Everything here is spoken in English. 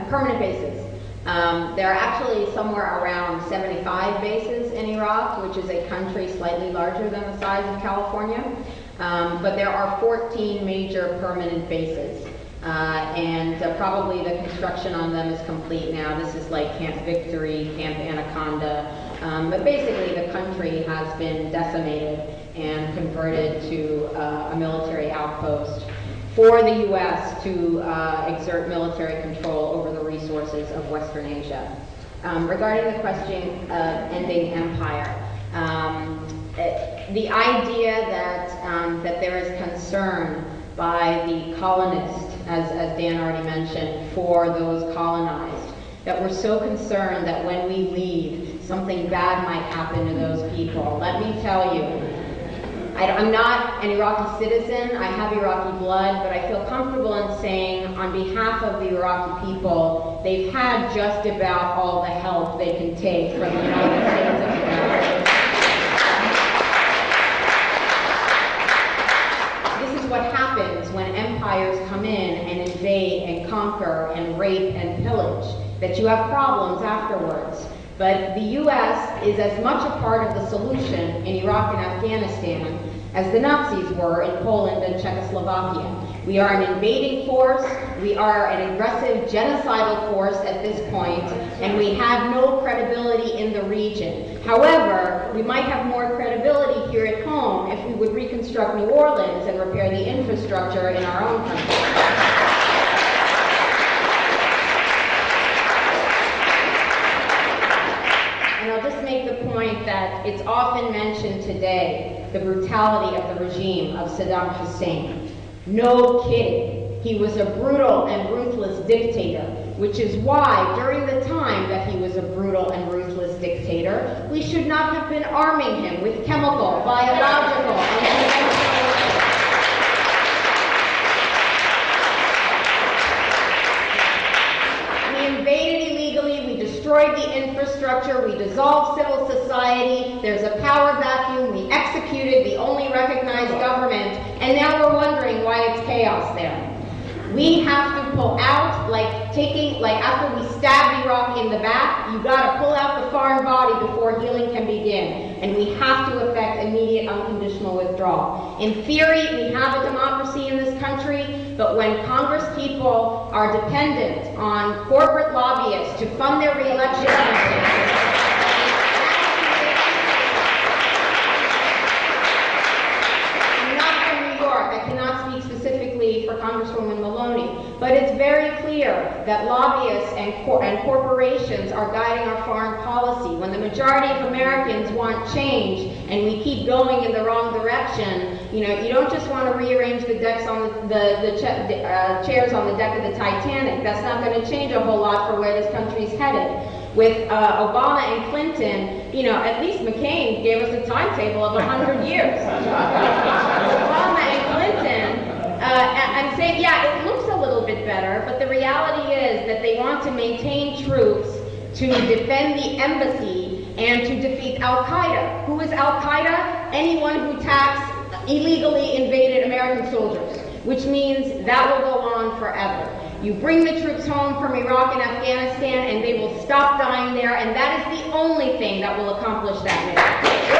permanent bases. There are actually somewhere around 75 bases in Iraq, which is a country slightly larger than the size of California. But there are 14 major permanent bases. Probably the construction on them is complete now. This is like Camp Victory, Camp Anaconda. But basically the country has been decimated and converted to a military outpost for the U.S. to exert military control over the resources of Western Asia. Regarding the question of ending empire, the idea that there is concern by the colonists, as Dan already mentioned, for those colonized, that we're so concerned that when we leave, something bad might happen to those people. Let me tell you, I'm not an Iraqi citizen, I have Iraqi blood, but I feel comfortable in saying on behalf of the Iraqi people, they've had just about all the help they can take from the United States of America. This is what happens when empires come in and invade and conquer and rape and pillage, that you have problems afterwards. But the U.S. is as much a part of the solution in Iraq and Afghanistan as the Nazis were in Poland and Czechoslovakia. We are an invading force, we are an aggressive genocidal force at this point, and we have no credibility in the region. However, we might have more credibility here at home if we would reconstruct New Orleans and repair the infrastructure in our own country. And I'll just make the point that it's often mentioned today, the brutality of the regime of Saddam Hussein. No kidding. He was a brutal and ruthless dictator, which is why during the time that he was a brutal and ruthless dictator, we should not have been arming him with chemical, biological, and conventional weapons. We invaded illegally, we destroyed the infrastructure, we dissolved civil society, there's a power vacuum, we executed the only recognized government, and now we're wondering why it's chaos there. We have to pull out, like after we stabbed Iraq in the back, you gotta pull out the foreign body before healing can begin. And we have to effect immediate unconditional withdrawal. In theory, we have a democracy in this country, but when Congress people are dependent on corporate lobbyists to fund their re-election campaigns, for Congresswoman Maloney, but it's very clear that lobbyists and corporations are guiding our foreign policy. When the majority of Americans want change and we keep going in the wrong direction, you don't just want to rearrange the decks on the chairs on the deck of the Titanic. That's not going to change a whole lot for where this country's headed. With Obama and Clinton, at least McCain gave us a timetable of 100 years. Obama and Clinton, I'm saying, yeah, it looks a little bit better, but the reality is that they want to maintain troops to defend the embassy and to defeat Al-Qaeda. Who is Al-Qaeda? Anyone who attacks illegally invaded American soldiers, which means that will go on forever. You bring the troops home from Iraq and Afghanistan and they will stop dying there, and that is the only thing that will accomplish that mission.